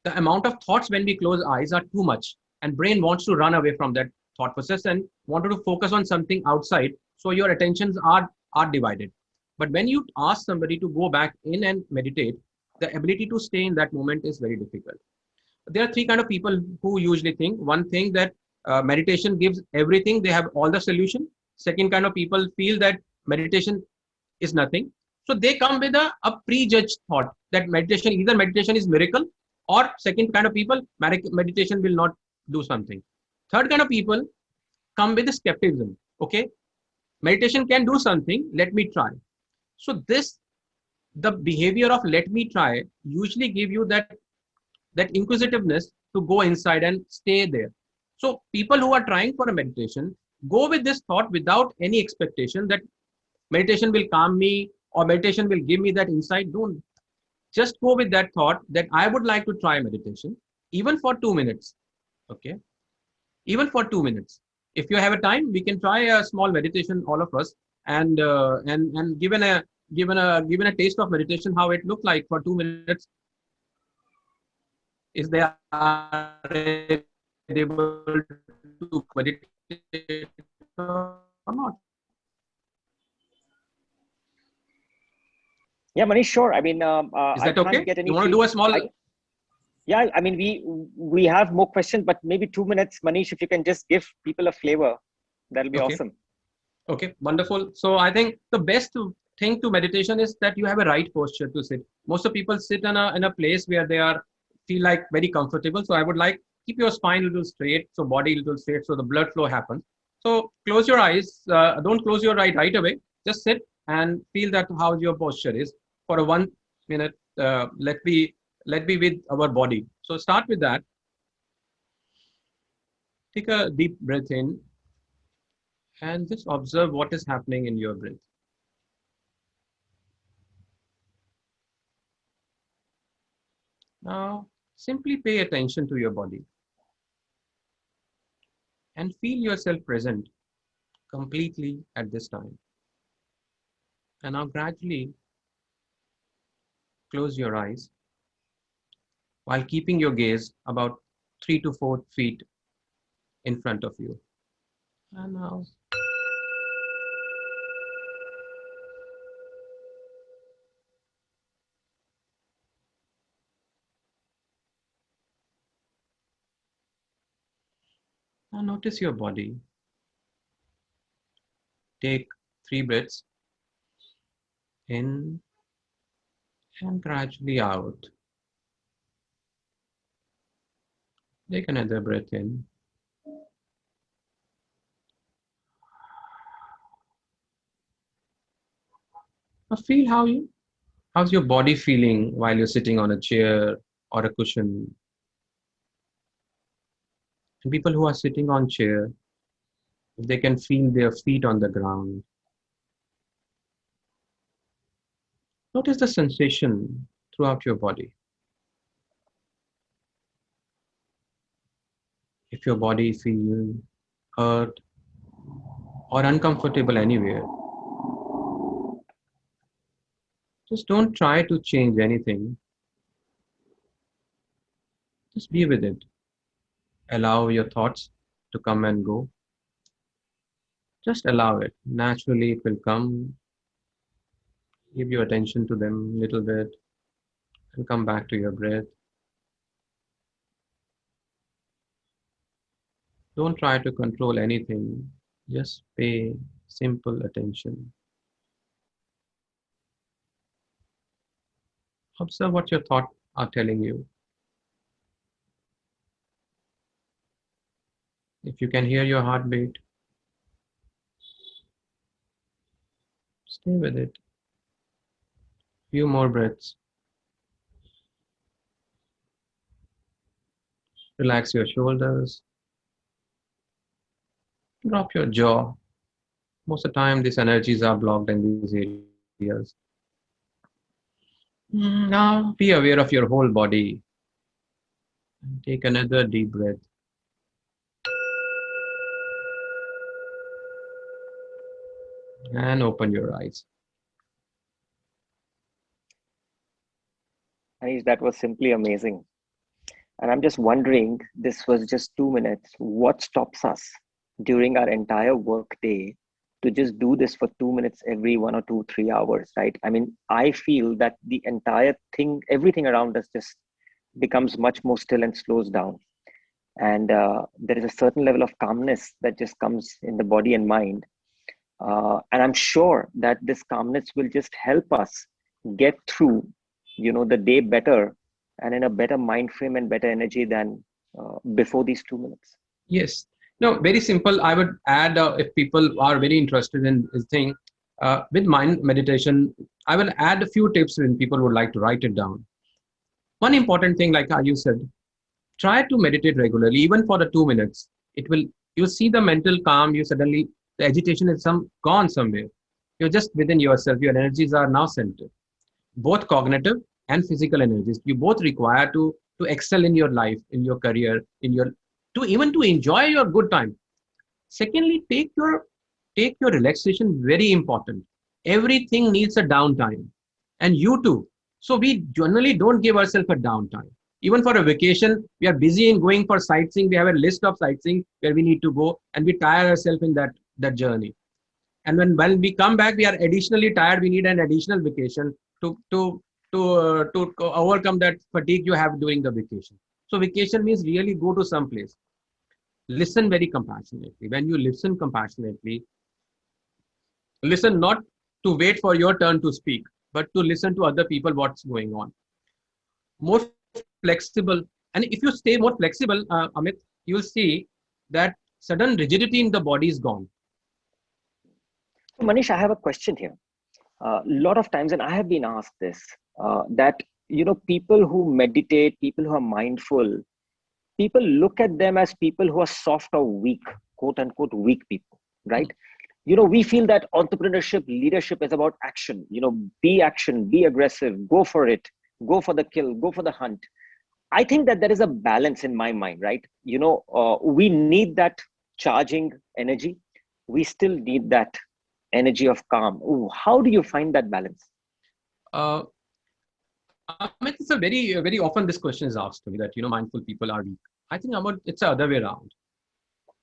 the amount of thoughts when we close eyes are too much, and brain wants to run away from that thought process and wanted to focus on something outside. So your attentions are divided. But when you ask somebody to go back in and meditate, the ability to stay in that moment is very difficult. There are three kind of people who usually think. One thing that meditation gives everything, they have all the solution. Second kind of people feel that meditation is nothing. So they come with a prejudged thought that either meditation is miracle, or second kind of people, meditation will not do something. Third kind of people come with skepticism. Okay, meditation can do something, let me try. So the behavior of let me try usually give you that inquisitiveness to go inside and stay there. So people who are trying for a meditation go with this thought without any expectation that meditation will calm me or meditation will give me that insight. Don't. Just go with that thought that I would like to try meditation, even for 2 minutes. Okay, even for 2 minutes. If you have a time, we can try a small meditation, all of us, and given a taste of meditation, how it looked like for 2 minutes. Is they are able to meditate or not? Yeah, Manish, sure. I mean, Is I that can't okay? get any You want to do a feedback. small? Yeah, I mean, we have more questions, but maybe 2 minutes, Manish, if you can just give people a flavor, that'll be Okay. awesome. Okay, wonderful. So I think the best thing to meditation is that you have a right posture to sit. Most of people sit in a place where they are feel like very comfortable. So I would like keep your spine a little straight, so body a little straight, so the blood flow happens. So close your eyes. Don't close your right away. Just sit and feel that how your posture is for a 1 minute. Let be with our body. So start with that. Take a deep breath in and just observe what is happening in your breath. Now, simply pay attention to your body and feel yourself present completely at this time. And now gradually close your eyes while keeping your gaze about 3 to 4 feet in front of you. And now Now notice your body. Take 3 breaths in and gradually out. Take another breath in. Now feel how's your body feeling while you're sitting on a chair or a cushion. And people who are sitting on chair, if they can feel their feet on the ground, notice the sensation throughout your body. If your body feels hurt or uncomfortable anywhere, just don't try to change anything. Just be with it. Allow your thoughts to come and go. Just allow it. Naturally, it will come. Give your attention to them a little bit and come back to your breath. Don't try to control anything. Just pay simple attention. Observe what your thoughts are telling you. If you can hear your heartbeat, stay with it. Few more breaths. Relax your shoulders. Drop your jaw. Most of the time, these energies are blocked in these areas. Now, be aware of your whole body. Take another deep breath. And open your eyes. Manish, that was simply amazing. And I'm just wondering, this was just 2 minutes. What stops us during our entire work day to just do this for 2 minutes every 1 or 2, 3 hours, right? I mean, I feel that the entire thing, everything around us just becomes much more still and slows down. And there is a certain level of calmness that just comes in the body and mind. And I'm sure that this calmness will just help us get through, the day better and in a better mind frame and better energy than before these 2 minutes. Yes. No, very simple. I would add, if people are very interested in this thing, with mind meditation, I will add a few tips when people would like to write it down. One important thing, like you said, try to meditate regularly, even for the 2 minutes. It will, you see the mental calm, you suddenly, the agitation is gone somewhere. You're just within yourself. Your energies are now centered, both cognitive and physical energies. You both require to excel in your life, in your career, in your, to even to enjoy your good time. Secondly, take your relaxation, very important. Everything needs a downtime, and you too. So we generally don't give ourselves a downtime. Even for a vacation, we are busy in going for sightseeing. We have a list of sightseeing where we need to go, and we tire ourselves in that journey. And when we come back, we are additionally tired. We need an additional vacation to overcome that fatigue you have during the vacation. So vacation means really go to some place. Listen very compassionately. When you listen compassionately, listen not to wait for your turn to speak, but to listen to other people what's going on. More flexible, and if you stay more flexible, Amit, you will see that sudden rigidity in the body is gone. So, Manish, I have a question here. A lot of times, and I have been asked this, that people who meditate, people who are mindful, people look at them as people who are soft or weak, quote unquote weak people, right? We feel that entrepreneurship, leadership is about action. Action, be aggressive, go for it, go for the kill, go for the hunt. I think that there is a balance in my mind, right? We need that charging energy. We still need that energy of calm. Ooh, how do you find that balance? Uh, Amit, it's a very often this question is asked to me that mindful people are weak. I think about it's the other way around.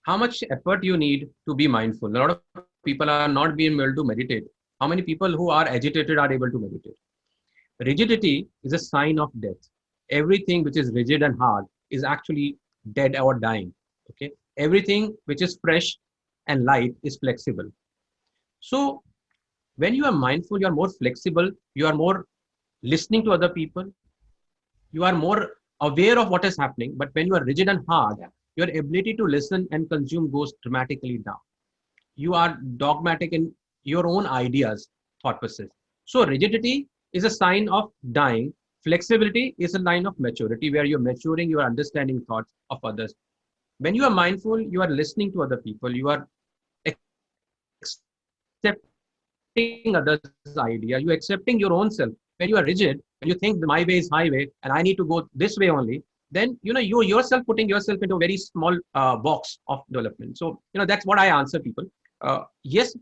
How much effort you need to be mindful? A lot of people are not being able to meditate. How many people who are agitated are able to meditate? Rigidity is a sign of death. Everything which is rigid and hard is actually dead or dying. Okay. everything which is fresh and light is flexible. So when you are mindful, you are more flexible, you are more listening to other people, you are more aware of what is happening. But when you are rigid and hard, your ability to listen and consume goes dramatically down. You are dogmatic in your own ideas, thought process. So rigidity is a sign of dying. Flexibility is a sign of maturity, where you're maturing, you are understanding thoughts of others. When you are mindful, you are listening to other people, you are accepting others' idea, you accepting your own self. When you are rigid, when you think my way is highway and I need to go this way only, then you yourself putting yourself into a very small box of development. So that's what I answer people. Yes,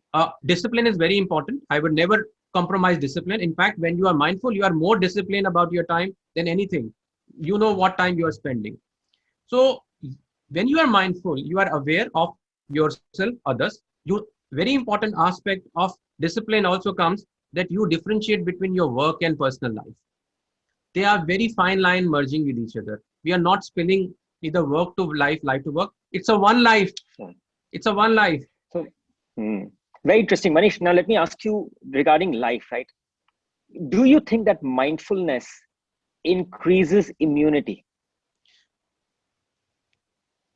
discipline is very important. I would never compromise discipline. In fact, when you are mindful, you are more disciplined about your time than anything. You know what time you are spending. So when you are mindful, you are aware of yourself, others. You very important aspect of discipline also comes that you differentiate between your work and personal life. They are very fine line merging with each other. We are not spilling either work to life, life to work. It's a one life. Sure. It's a one life. So, hmm, very interesting, Manish. Now, let me ask you regarding life, right? Do you think that mindfulness increases immunity?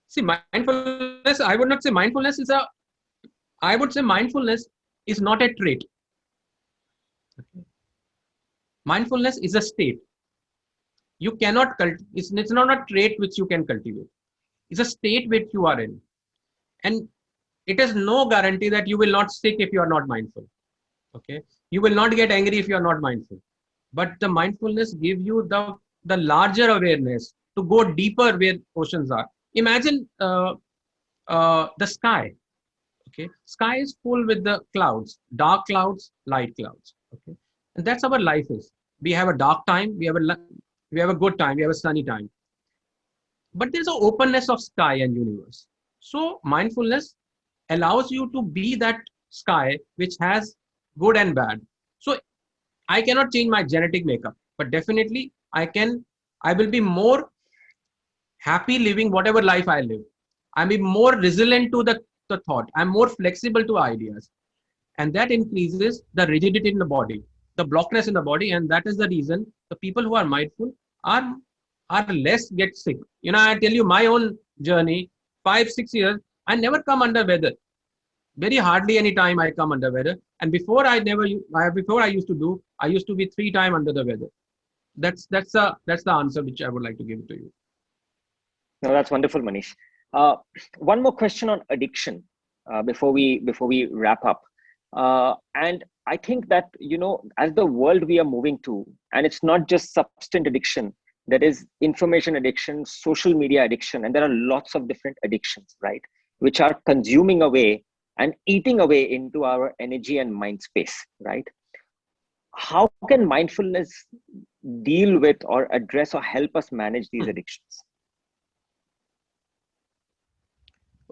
See, mindfulness, I would not say mindfulness is a, I would say mindfulness is not a trait. Mindfulness is a state. You cannot, it's not a trait which you can cultivate. It's a state which you are in. And it is no guarantee that you will not sick if you are not mindful. Okay. You will not get angry if you are not mindful. But the mindfulness gives you the larger awareness to go deeper where oceans are. Imagine the sky. Okay. Sky is full with the clouds, dark clouds, light clouds. Okay. And that's our life is. We have a dark time, we have a good time, we have a sunny time. But there's an openness of sky and universe. So mindfulness allows you to be that sky which has good and bad. So I cannot change my genetic makeup, but definitely I will be more happy living whatever life I live. I'm be more resilient to the thought. I'm more flexible to ideas. And that increases the rigidity in the body, the blockness in the body. And that is the reason the people who are mindful are less get sick. You know, I tell you my own journey, 5, 6 years, I never come under weather. Very hardly any time I come under weather. And before before I used to be 3 times under the weather. That's the answer which I would like to give to you. No, that's wonderful, Manish. One more question on addiction before we wrap up. And I think that, as the world we are moving to, and it's not just substance addiction, there is information addiction, social media addiction, and there are lots of different addictions, right? Which are consuming away and eating away into our energy and mind space, right? How can mindfulness deal with or address or help us manage these addictions?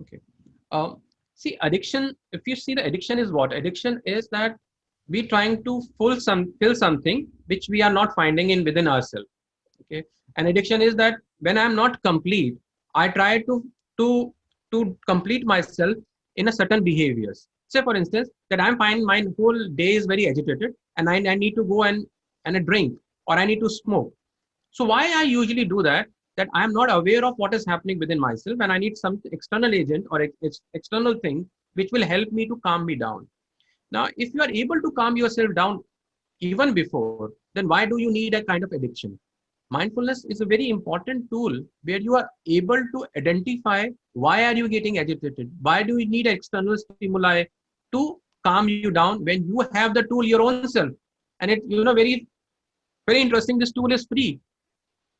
Okay. See, addiction, if you see the addiction is what? Addiction is that we trying to fill something which we are not finding in within ourselves. Okay. And addiction is that when I'm not complete, I try to complete myself in a certain behaviors. Say for instance, that I'm finding my whole day is very agitated and I need to go and a drink or I need to smoke. So why I usually do that I am not aware of what is happening within myself and I need some external agent or external thing which will help me to calm me down. Now, if you are able to calm yourself down even before, then why do you need a kind of addiction? Mindfulness is a very important tool where you are able to identify why are you getting agitated? Why do you need external stimuli to calm you down when you have the tool your own self? And it, very, very interesting. This tool is free.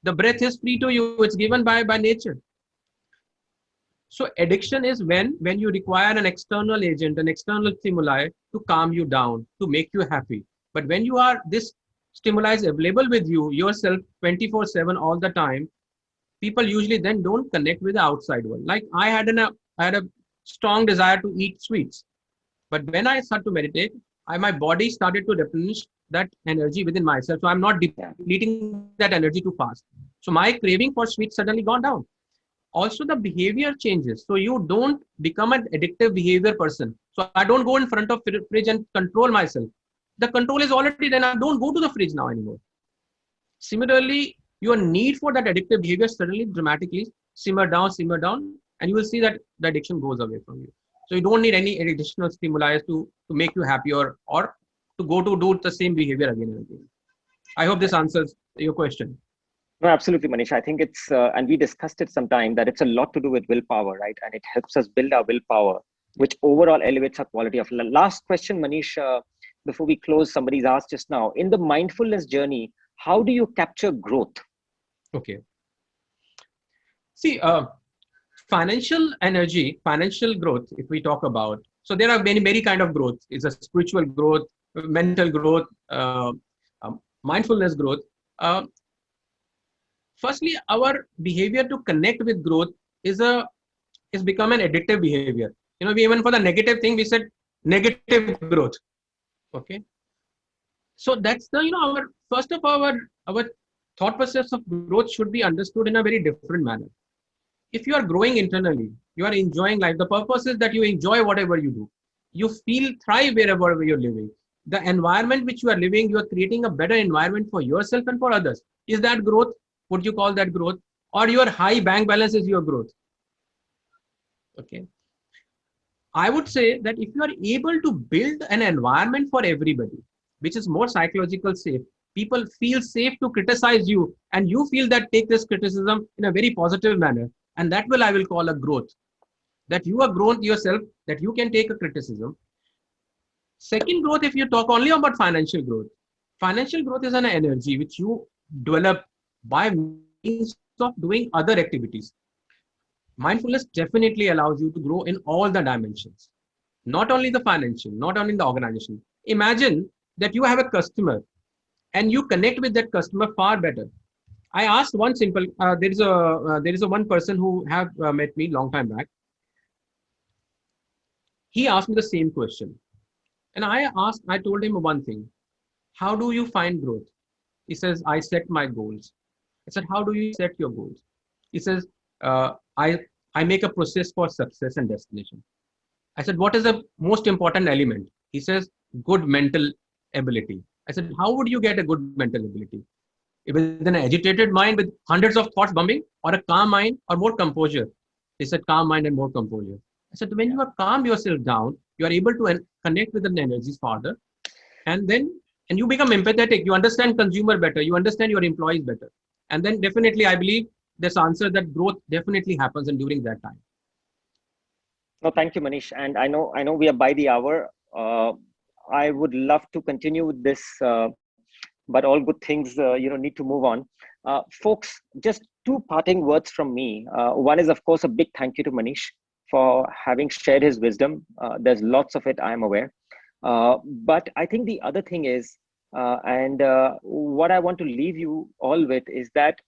The breath is free to you. It's given by nature. So addiction is when you require an external agent, an external stimuli to calm you down, to make you happy. But when you are, this stimuli is available with you, yourself 24/7 all the time, people usually then don't connect with the outside world. Like I had a strong desire to eat sweets. But when I start to meditate, my body started to replenish that energy within myself. So I'm not depleting that energy too fast. So my craving for sweets suddenly gone down. also the behavior changes. So you don't become an addictive behavior person. So I don't go in front of fridge and control myself. The control is already then. I don't go to the fridge now anymore. Similarly, your need for that addictive behavior suddenly dramatically simmer down, and you will see that the addiction goes away from you. So you don't need any additional stimuli to make you happy or to go to do the same behavior again and again. I hope this answers your question. No, absolutely, Manish. I think it's, and we discussed it sometime, that it's a lot to do with willpower, right? And it helps us build our willpower, which overall elevates our quality of life. Last question, Manish, before we close, somebody's asked just now. In the mindfulness journey, how do you capture growth? Okay. See, financial energy, financial growth, if we talk about, so there are many kind of growth. It's a spiritual growth, mental growth, mindfulness growth. Uh, Firstly, our behavior to connect with growth is become an addictive behavior. We even for the negative thing we said negative growth. Okay, so that's the our first of our thought process of growth should be understood in a very different manner. If you are growing internally, you are enjoying life. The purpose is that you enjoy whatever you do. You feel thrive wherever you're living. The environment which you are living, you are creating a better environment for yourself and for others. Is that growth? Would you call that growth? Or your high bank balance is your growth? Okay. I would say that if you are able to build an environment for everybody, which is more psychological safe, people feel safe to criticize you, and you feel that take this criticism in a very positive manner. And that I will call a growth. That you have grown yourself, that you can take a criticism. Second growth, if you talk only about financial growth is an energy which you develop by means of doing other activities. Mindfulness definitely allows you to grow in all the dimensions, not only the financial, not only the organization. Imagine that you have a customer and you connect with that customer far better. I asked one simple. There is a one person who have met me long time back. He asked me the same question, and I told him one thing: how do you find growth? He says, I set my goals. I said, how do you set your goals? He says, uh, I I make a process for success and destination. I said, what is the most important element? He says, good mental ability. I said, how would you get a good mental ability? With an agitated mind with hundreds of thoughts bumping, or a calm mind, or more composure? He said, calm mind and more composure. I said, when you are calm yourself down, you are able to connect with the energies farther, and you become empathetic. You understand consumer better. You understand your employees better. And then definitely, I believe this answer that growth definitely happens and during that time. No, thank you, Manish. And I know we are by the hour. I would love to continue with this, but all good things, need to move on. Folks, just two parting words from me. One is, of course, a big thank you to Manish for having shared his wisdom. There's lots of it, I am aware. But I think the other thing is, and what I want to leave you all with is that,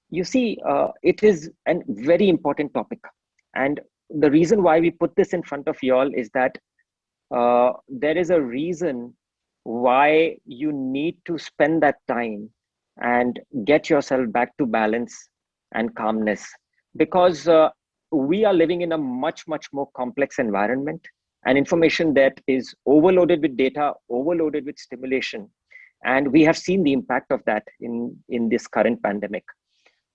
you see, it is a very important topic. And the reason why we put this in front of you all is that there is a reason why you need to spend that time and get yourself back to balance and calmness, because we are living in a much more complex environment, and information that is overloaded with data, overloaded with stimulation, and we have seen the impact of that in this current pandemic.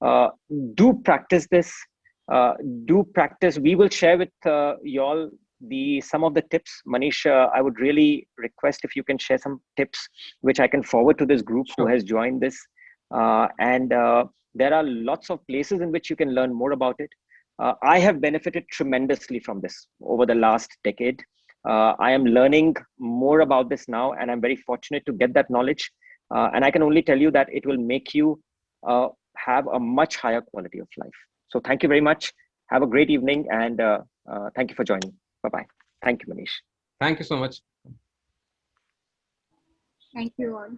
uh, do practice this. Do practice. We will share with you all some of the tips. Manish, I would really request if you can share some tips which I can forward to this group who has joined this. And there are lots of places in which you can learn more about it. I have benefited tremendously from this over the last decade. I am learning more about this now, and I'm very fortunate to get that knowledge. And I can only tell you that it will make you have a much higher quality of life. So thank you very much. Have a great evening, and thank you for joining. Bye-bye. Thank you, Manish. Thank you so much. Thank you all.